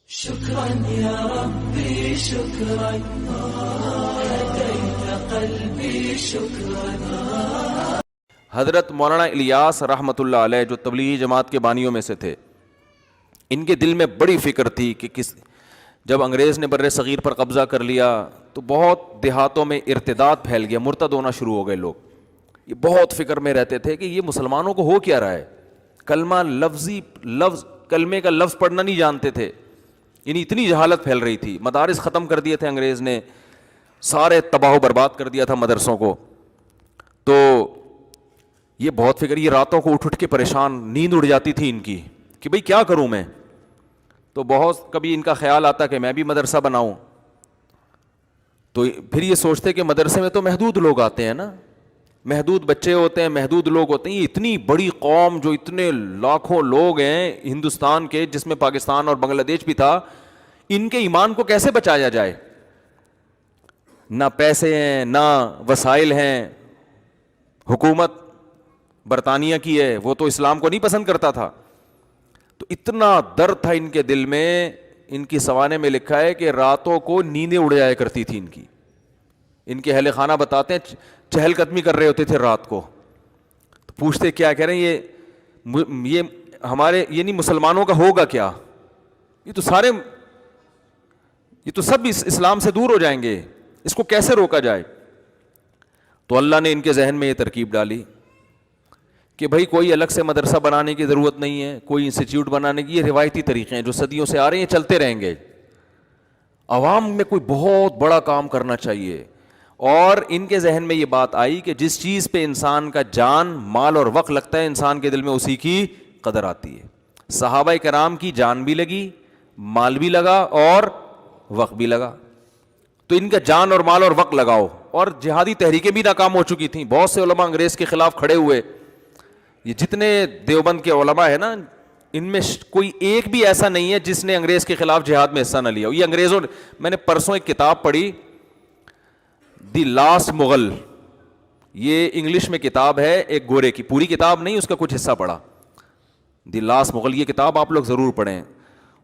شكرا يا ربي شكرا هديت قلبي شكرا. حضرت مولانا الیاس رحمۃ اللہ علیہ جو تبلیغی جماعت کے بانیوں میں سے تھے، ان کے دل میں بڑی فکر تھی کہ جب انگریز نے بر صغیر پر قبضہ کر لیا تو بہت دیہاتوں میں ارتداد پھیل گیا، مرتد ہونا شروع ہو گئے لوگ. یہ بہت فکر میں رہتے تھے کہ یہ مسلمانوں کو ہو کیا رہا ہے. کلمے کا لفظ پڑھنا نہیں جانتے تھے، یعنی اتنی جہالت پھیل رہی تھی. مدارس ختم کر دیے تھے انگریز نے، سارے تباہ و برباد کر دیا تھا مدرسوں کو. تو یہ بہت فکر، یہ راتوں کو اٹھ کے پریشان، نیند اڑ جاتی تھی ان کی کہ بھئی کیا کروں میں. تو بہت کبھی ان کا خیال آتا کہ میں بھی مدرسہ بناؤں. تو پھر یہ سوچتے کہ مدرسے میں تو محدود لوگ آتے ہیں نا، محدود بچے ہوتے ہیں، محدود لوگ ہوتے ہیں. یہ اتنی بڑی قوم جو اتنے لاکھوں لوگ ہیں ہندوستان کے، جس میں پاکستان اور بنگلہ دیش بھی تھا، ان کے ایمان کو کیسے بچایا جائے. نہ پیسے ہیں، نہ وسائل ہیں. حکومت برطانیہ کی ہے، وہ تو اسلام کو نہیں پسند کرتا تھا. تو اتنا درد تھا ان کے دل میں. ان کی سوانے میں لکھا ہے کہ راتوں کو نیندیں اڑ جایا کرتی تھی ان کی. ان کے اہل خانہ بتاتے ہیں چہل قدمی کر رہے ہوتے تھے رات کو. تو پوچھتے کیا کہہ رہے ہیں یہ ہمارے یعنی مسلمانوں کا ہوگا کیا، یہ تو سب اسلام سے دور ہو جائیں گے، اس کو کیسے روکا جائے. تو اللہ نے ان کے ذہن میں یہ ترکیب ڈالی کہ بھائی کوئی الگ سے مدرسہ بنانے کی ضرورت نہیں ہے، کوئی انسٹیٹیوٹ بنانے کی. یہ روایتی طریقے ہیں جو صدیوں سے آ رہے ہیں، چلتے رہیں گے. عوام میں کوئی بہت بڑا کام کرنا چاہیے. اور ان کے ذہن میں یہ بات آئی کہ جس چیز پہ انسان کا جان، مال اور وقت لگتا ہے، انسان کے دل میں اسی کی قدر آتی ہے. صحابہ کرام کی جان بھی لگی، مال بھی لگا اور وقت بھی لگا. تو ان کا جان اور مال اور وقت لگاؤ. اور جہادی تحریکیں بھی ناکام ہو چکی تھیں. بہت سے علماء انگریز کے خلاف کھڑے ہوئے. یہ جتنے دیوبند کے علماء ہیں نا، ان میں کوئی ایک بھی ایسا نہیں ہے جس نے انگریز کے خلاف جہاد میں حصہ نہ لیا. یہ انگریزوں، میں نے پرسوں ایک کتاب پڑھی، دی لاسٹ مغل. یہ انگلش میں کتاب ہے، ایک گورے کی، پوری کتاب نہیں، اس کا کچھ حصہ پڑھا. دی لاسٹ مغل، یہ کتاب آپ لوگ ضرور پڑھیں.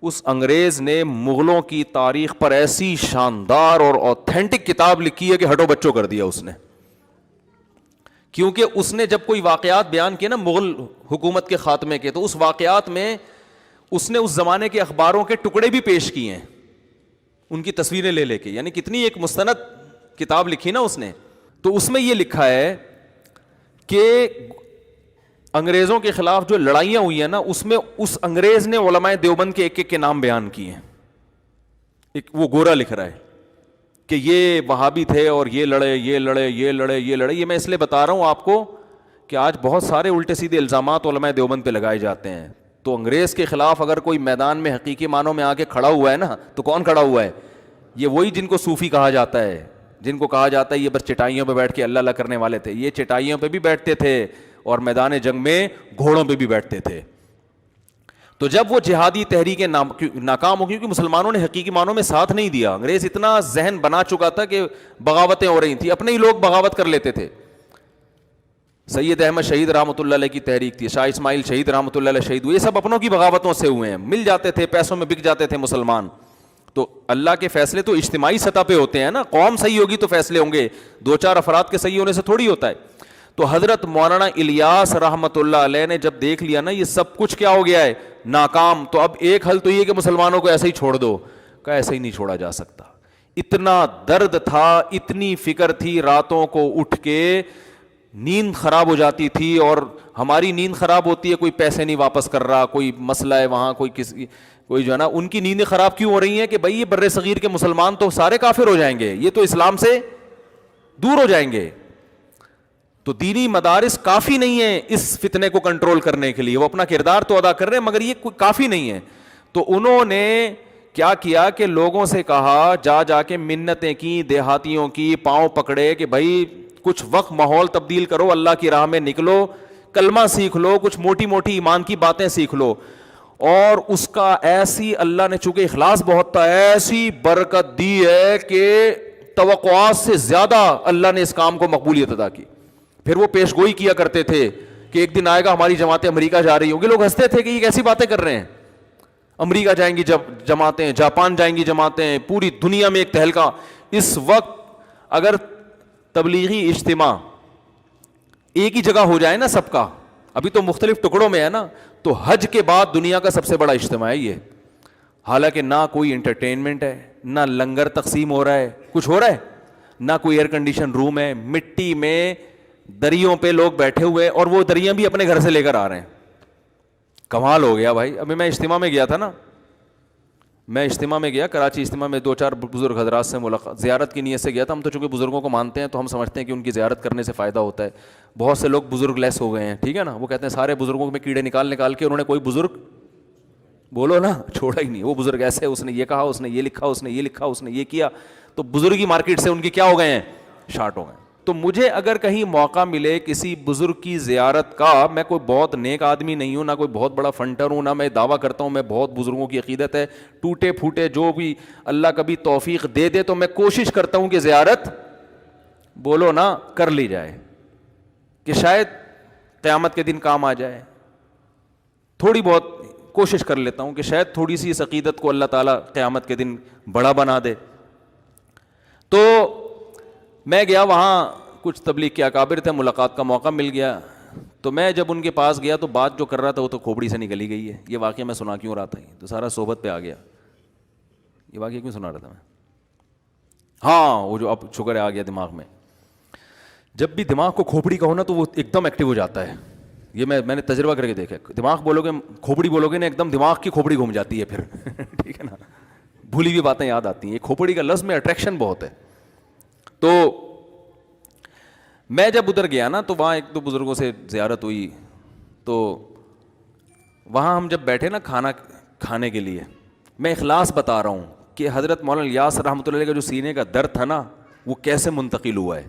اس انگریز نے مغلوں کی تاریخ پر ایسی شاندار اور اوتھینٹک کتاب لکھی ہے کہ ہٹو بچوں کر دیا اس نے. کیونکہ اس نے جب کوئی واقعات بیان کیے نا مغل حکومت کے خاتمے کے، تو اس واقعات میں اس نے اس زمانے کے اخباروں کے ٹکڑے بھی پیش کیے ہیں، ان کی تصویریں لے لے کے. یعنی کتنی ایک مستند کتاب لکھی نا اس نے. تو اس میں یہ لکھا ہے کہ انگریزوں کے خلاف جو لڑائیاں ہوئی ہیں نا، اس میں اس انگریز نے علماء دیوبند کے ایک ایک کے نام بیان کیے ہیں. وہ گورا لکھ رہا ہے کہ یہ وہابی تھے اور یہ لڑے، یہ لڑے، یہ لڑے، یہ لڑے. یہ میں اس لیے بتا رہا ہوں آپ کو کہ آج بہت سارے الٹے سیدھے الزامات علماء دیوبند پہ لگائے جاتے ہیں. تو انگریز کے خلاف اگر کوئی میدان میں حقیقی معنوں میں آ کے کھڑا ہوا ہے نا، تو کون کھڑا ہوا ہے؟ یہ وہی جن کو صوفی کہا جاتا ہے، جن کو کہا جاتا ہے یہ بس چٹائیوں پہ بیٹھ کے اللہ اللہ کرنے والے تھے. یہ چٹائیوں پہ بھی بیٹھتے تھے اور میدان جنگ میں گھوڑوں پہ بھی بیٹھتے تھے. تو جب وہ جہادی تحریکیں ناکام ہو گئی، کیونکہ مسلمانوں نے حقیقی معنوں میں ساتھ نہیں دیا. انگریز اتنا ذہن بنا چکا تھا کہ بغاوتیں ہو رہی تھیں، اپنے ہی لوگ بغاوت کر لیتے تھے. سید احمد شہید رحمۃ اللہ علیہ کی تحریک تھی، شاہ اسماعیل شہید رحمۃ اللہ علیہ شہید ہوئے. یہ سب اپنوں کی بغاوتوں سے ہوئے ہیں. مل جاتے تھے، پیسوں میں بک جاتے تھے مسلمان. تو اللہ کے فیصلے تو اجتماعی سطح پہ ہوتے ہیں نا. قوم صحیح ہوگی تو فیصلے ہوں گے، دو چار افراد کے صحیح ہونے سے تھوڑی ہوتا ہے. تو حضرت مولانا الیاس رحمۃ اللہ علیہ نے جب دیکھ لیا نا یہ سب کچھ کیا ہو گیا ہے، ناکام، تو اب ایک حل تو یہ کہ مسلمانوں کو ایسے ہی چھوڑ دو. کہ ایسے ہی نہیں چھوڑا جا سکتا. اتنا درد تھا، اتنی فکر تھی، راتوں کو اٹھ کے نیند خراب ہو جاتی تھی. اور ہماری نیند خراب ہوتی ہے، کوئی پیسے نہیں واپس کر رہا، کوئی مسئلہ ہے وہاں، کوئی جو ہے نا، ان کی نیندیں خراب کیوں ہو رہی ہیں کہ بھائی یہ بر صغیر کے مسلمان تو سارے کافر ہو جائیں گے، یہ تو اسلام سے دور ہو جائیں گے. تو دینی مدارس کافی نہیں ہیں اس فتنے کو کنٹرول کرنے کے لیے. وہ اپنا کردار تو ادا کر رہے ہیں مگر یہ کافی نہیں ہے. تو انہوں نے کیا کیا کہ لوگوں سے کہا، جا کے منتیں کی، دیہاتیوں کی، پاؤں پکڑے کہ بھائی کچھ وقت ماحول تبدیل کرو، اللہ کی راہ میں نکلو، کلمہ سیکھ لو، کچھ موٹی موٹی ایمان کی باتیں سیکھ لو. اور اس کا ایسی اللہ نے، چونکہ اخلاص بہت تھا، ایسی برکت دی ہے کہ توقعات سے زیادہ اللہ نے اس کام کو مقبولیت ادا کی. پھر وہ پیش گوئی کیا کرتے تھے کہ ایک دن آئے گا ہماری جماعتیں امریکہ جا رہی ہوں گی. لوگ ہنستے تھے کہ یہ کیسی باتیں کر رہے ہیں. امریکہ جائیں گی جماعتیں, جاپان جائیں گی جماعتیں, پوری دنیا میں ایک تہلکہ. اس وقت اگر تبلیغی اجتماع ایک ہی جگہ ہو جائے نا سب کا, ابھی تو مختلف ٹکڑوں میں ہے نا, تو حج کے بعد دنیا کا سب سے بڑا اجتماع ہے یہ. حالانکہ نہ کوئی انٹرٹینمنٹ ہے, نہ لنگر تقسیم ہو رہا ہے, کچھ ہو رہا ہے, نہ کوئی ایئر کنڈیشن روم ہے, مٹی میں دریوں پہ لوگ بیٹھے ہوئے, اور وہ دریاں بھی اپنے گھر سے لے کر آ رہے ہیں. کمال ہو گیا بھائی. ابھی میں اجتماع میں گیا تھا نا, میں اجتماع میں گیا کراچی اجتماع میں, 2-4 بزرگ حضرات سے ملاقات, زیارت کی نیت سے گیا تھا. ہم تو چونکہ بزرگوں کو مانتے ہیں تو ہم سمجھتے ہیں کہ ان کی زیارت کرنے سے فائدہ ہوتا ہے. بہت سے لوگ بزرگ لیس ہو گئے ہیں, ٹھیک ہے نا, وہ کہتے ہیں سارے بزرگوں میں کیڑے نکال کے انہوں نے کوئی بزرگ بولو نا چھوڑا ہی نہیں. وہ بزرگ ایسے, اس نے یہ کہا, اس نے یہ لکھا, اس نے یہ لکھا, اس نے یہ کیا, تو بزرگی مارکیٹ سے ان کی کیا ہو گئے ہیں, شارٹ ہو گئے. تو مجھے اگر کہیں موقع ملے کسی بزرگ کی زیارت کا, میں کوئی بہت نیک آدمی نہیں ہوں, نہ کوئی بہت بڑا فنٹر ہوں, نہ میں دعویٰ کرتا ہوں میں بہت بزرگوں کی عقیدت ہے, ٹوٹے پھوٹے جو بھی اللہ کبھی توفیق دے دے تو میں کوشش کرتا ہوں کہ زیارت بولو نا کر لی جائے, کہ شاید قیامت کے دن کام آ جائے. تھوڑی بہت کوشش کر لیتا ہوں کہ شاید تھوڑی سی اس عقیدت کو اللہ تعالیٰ قیامت کے دن بڑا بنا دے. تو میں گیا وہاں, کچھ تبلیغ کے اکابر تھے, ملاقات کا موقع مل گیا. تو میں جب ان کے پاس گیا تو بات جو کر رہا تھا وہ تو کھوپڑی سے نکلی گئی ہے. یہ واقعہ میں سنا کیوں رہا تھا, تو سارا صحبت پہ آ گیا. یہ واقعہ کیوں سنا رہا تھا میں, ہاں وہ جو اب شکر ہے آ گیا دماغ میں. جب بھی دماغ کو کھوپڑی کا ہونا تو وہ ایک دم ایکٹیو ہو جاتا ہے. یہ میں نے تجربہ کر کے دیکھا. دماغ بولو گے, کھوپڑی بولو گے نا, ایک دم دماغ کی کھوپڑی گھوم جاتی ہے پھر ٹھیک ہے نا, بھولی ہوئی باتیں یاد آتی ہیں. کھوپڑی کا لفظ میں اٹریکشن بہت ہے. تو میں جب ادھر گیا نا تو وہاں ایک دو بزرگوں سے زیارت ہوئی. تو وہاں ہم جب بیٹھے نا کھانا کھانے کے لیے, میں اخلاص بتا رہا ہوں کہ حضرت مولانا الیاس رحمۃ اللہ علیہ کا جو سینے کا درد تھا نا وہ کیسے منتقل ہوا ہے.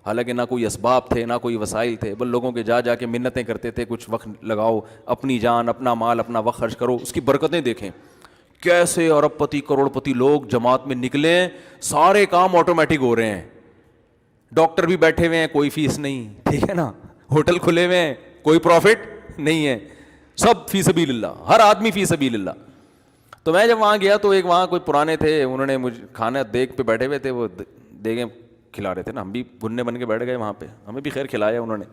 حالانکہ نہ کوئی اسباب تھے, نہ کوئی وسائل تھے, بل لوگوں کے جا کے منتیں کرتے تھے, کچھ وقت لگاؤ, اپنی جان, اپنا مال, اپنا وقت خرچ کرو. اس کی برکتیں دیکھیں, کیسے ارب پتی کروڑ پتی لوگ جماعت میں نکلے, سارے کام آٹومیٹک ہو رہے ہیں. ڈاکٹر بھی بیٹھے ہوئے ہیں, کوئی فیس نہیں, ٹھیک ہے نا, ہوٹل کھلے ہوئے ہیں, کوئی پروفٹ نہیں ہے, سب فی سبیل اللہ, ہر آدمی فی سبیل اللہ. تو میں جب وہاں گیا تو ایک وہاں کوئی پرانے تھے, انہوں نے مجھے کھانا دیگ پہ بیٹھے ہوئے تھے, وہ دیگیں کھلا رہے تھے نا, ہم بھی گننے بن کے بیٹھ گئے وہاں پہ, ہمیں بھی خیر کھلایا انہوں نے.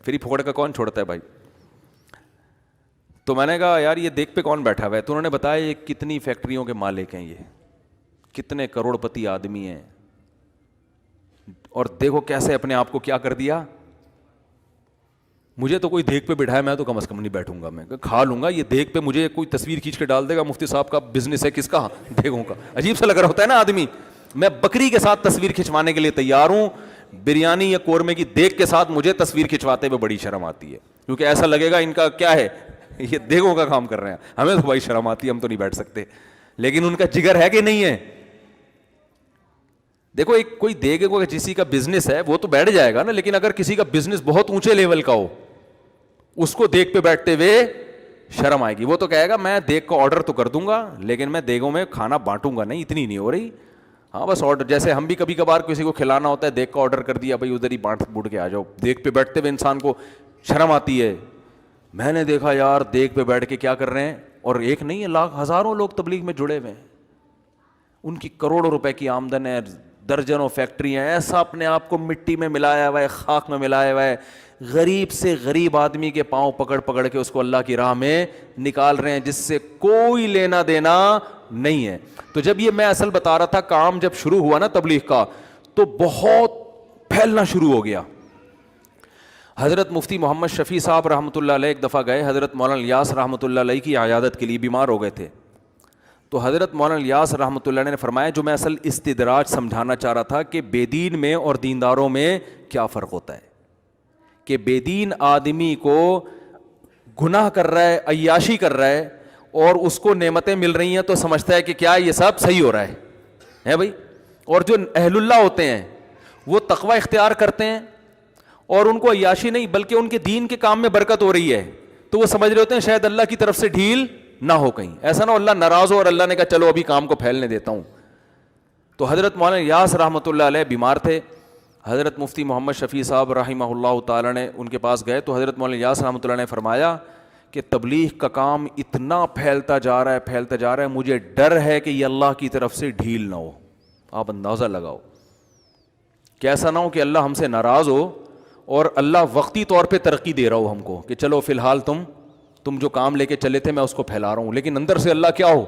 فری پھوڑ کا کون چھوڑتا ہے بھائی. تو میں نے کہا یار یہ دیگ پہ کون بیٹھا ہوا ہے, تو انہوں نے بتایا یہ کتنی فیکٹریوں کے مالک ہیں, یہ کتنے کروڑ پتی آدمی ہیں, اور دیکھو کیسے اپنے آپ کو کیا کر دیا. مجھے تو کوئی دیگ پہ بٹھایا, میں تو کم از کم نہیں بیٹھوں گا, میں کھا لوں گا. یہ دیگ پہ مجھے کوئی تصویر کھینچ کے ڈال دے گا, مفتی صاحب کا بزنس ہے, کس کا, دیگوں کا, عجیب سا لگ رہا ہوتا ہے نا آدمی. میں بکری کے ساتھ تصویر کھنچوانے کے لیے تیار ہوں, بریانی یا قورمے کی دیگ کے ساتھ مجھے تصویر کھنچواتے ہوئے بڑی شرم آتی ہے, کیونکہ ایسا لگے گا ان کا کیا ہے, یہ دیگوں کا کام کر رہے ہیں. ہمیں تو بڑی شرم آتی ہے, ہم تو نہیں بیٹھ سکتے, لیکن ان کا جگر ہے کہ نہیں ہے. دیکھو ایک کوئی دیگے کو کسی کا بزنس ہے وہ تو بیٹھ جائے گا نا, لیکن اگر کسی کا بزنس بہت اونچے لیول کا ہو, اس کو دیگ پہ بیٹھتے ہوئے شرم آئے گی. وہ تو کہے گا میں دیگ کا آرڈر تو کر دوں گا, لیکن میں دیگوں میں کھانا بانٹوں گا نہیں, اتنی نہیں ہو رہی. ہاں بس آرڈر, جیسے ہم بھی کبھی کبھار کسی کو کھلانا ہوتا ہے, دیگ کا آرڈر کر دیا, بھائی ادھر ہی بانٹ بوٹ کے آ جاؤ. دیگ پہ بیٹھتے ہوئے انسان کو شرم آتی ہے. میں نے دیکھا یار دیگ پہ بیٹھ کے کیا کر رہے ہیں, اور ایک نہیں ہے, لاکھ ہزاروں لوگ تبلیغ میں جڑے ہوئے ہیں, ان کی کروڑوں روپے کی آمدن ہے, درجنوں فیکٹری ہیں, ایسا اپنے آپ کو مٹی میں ملایا ہوا ہے, خاک میں ملایا ہوا ہے, غریب سے غریب آدمی کے پاؤں پکڑ پکڑ کے اس کو اللہ کی راہ میں نکال رہے ہیں, جس سے کوئی لینا دینا نہیں ہے. تو جب یہ میں اصل بتا رہا تھا, کام جب شروع ہوا نا تبلیغ کا تو بہت پھیلنا شروع ہو گیا. حضرت مفتی محمد شفیع صاحب رحمۃ اللہ علیہ ایک دفعہ گئے حضرت مولانا الیاس رحمۃ اللہ علیہ کی عیادت کے لیے, بیمار ہو گئے تھے. تو حضرت مولانا الیاس رحمۃ اللہ علیہ نے فرمایا, جو میں اصل استدراج سمجھانا چاہ رہا تھا کہ بے دین میں اور دینداروں میں کیا فرق ہوتا ہے, کہ بے دین آدمی کو گناہ کر رہا ہے, عیاشی کر رہا ہے, اور اس کو نعمتیں مل رہی ہیں تو سمجھتا ہے کہ کیا یہ سب صحیح ہو رہا ہے بھائی. اور جو اہل اللہ ہوتے ہیں وہ تقوی اختیار کرتے ہیں, اور ان کو عیاشی نہیں بلکہ ان کے دین کے کام میں برکت ہو رہی ہے, تو وہ سمجھ رہے ہوتے ہیں شاید اللہ کی طرف سے ڈھیل نہ ہو کہیں, ایسا نہ ہو اللہ ناراض ہو اور اللہ نے کہا چلو ابھی کام کو پھیلنے دیتا ہوں. تو حضرت مولانا الیاس رحمۃ اللہ علیہ بیمار تھے. حضرت مفتی محمد شفیع صاحب رحمہ اللہ تعالیٰ نے ان کے پاس گئے, تو حضرت مولانا الیاس رحمۃ اللہ نے فرمایا کہ تبلیغ کا کام اتنا پھیلتا جا رہا ہے, مجھے ڈر ہے کہ یہ اللہ کی طرف سے ڈھیل نہ ہو. آپ اندازہ لگاؤ کہ ایسا نہ ہو کہ اللہ ہم سے ناراض ہو اور اللہ وقتی طور پہ ترقی دے رہا ہو ہم کو کہ چلو فی الحال تم جو کام لے کے چلے تھے میں اس کو پھیلا رہا ہوں, لیکن اندر سے اللہ کیا ہو,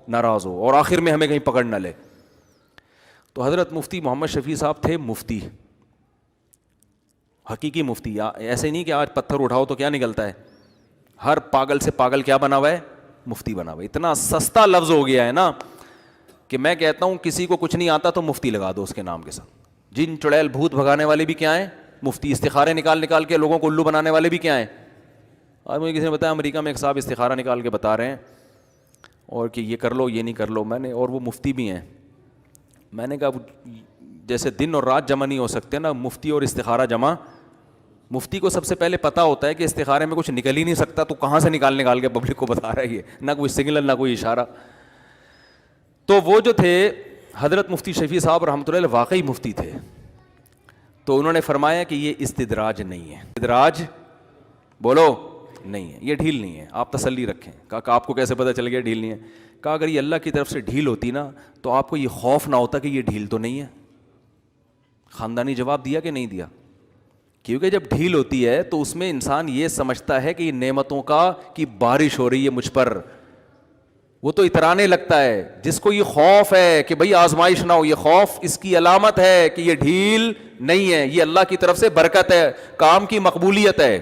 ناراض ہو, اور آخر میں ہمیں کہیں پکڑ نہ لے. تو حضرت مفتی محمد شفیع صاحب تھے مفتی, حقیقی مفتی. ایسے نہیں کہ آج پتھر اٹھاؤ تو کیا نکلتا ہے, ہر پاگل سے پاگل کیا بنا ہوا ہے, مفتی بنا ہوا ہے. اتنا سستا لفظ ہو گیا ہے نا کہ میں کہتا ہوں کسی کو کچھ نہیں آتا تو مفتی لگا دو اس کے نام کے ساتھ. جن چڑیل بھوت بھگانے والے بھی کیا ہیں, مفتی. استخارے نکال کے لوگوں کو الو بنانے والے بھی کیا ہیں. آج مجھے کسی نے بتایا امریکہ میں ایک صاحب استخارہ نکال کے بتا رہے ہیں اور کہ یہ کر لو یہ نہیں کر لو. میں نے, اور وہ مفتی بھی ہیں, میں نے کہا جیسے دن اور رات جمع نہیں ہو سکتے نا, مفتی اور استخارہ جمع. مفتی کو سب سے پہلے پتہ ہوتا ہے کہ استخارے میں کچھ نکل ہی نہیں سکتا, تو کہاں سے نکال کے پبلک کو بتا رہا ہے, یہ نہ کوئی سگنل نہ کوئی اشارہ. تو وہ جو تھے حضرت مفتی شفیع صاحب رحمۃ اللہ علیہ واقعی مفتی تھے. تو انہوں نے فرمایا کہ یہ استدراج نہیں ہے. استدراج بولو نہیں ہے, یہ ڈھیل نہیں ہے, آپ تسلی رکھیں. کہا کہ آپ کو کیسے پتہ چل گیا ڈھیل نہیں ہے؟ کہا اگر یہ اللہ کی طرف سے ڈھیل ہوتی نا تو آپ کو یہ خوف نہ ہوتا کہ یہ ڈھیل تو نہیں ہے. خاندانی جواب دیا کہ نہیں دیا؟ کیونکہ جب ڈھیل ہوتی ہے تو اس میں انسان یہ سمجھتا ہے کہ یہ نعمتوں کی بارش ہو رہی ہے مجھ پر, وہ تو اترانے لگتا ہے. جس کو یہ خوف ہے کہ بھئی آزمائش نہ ہو, یہ خوف اس کی علامت ہے کہ یہ ڈھیل نہیں ہے, یہ اللہ کی طرف سے برکت ہے, کام کی مقبولیت ہے.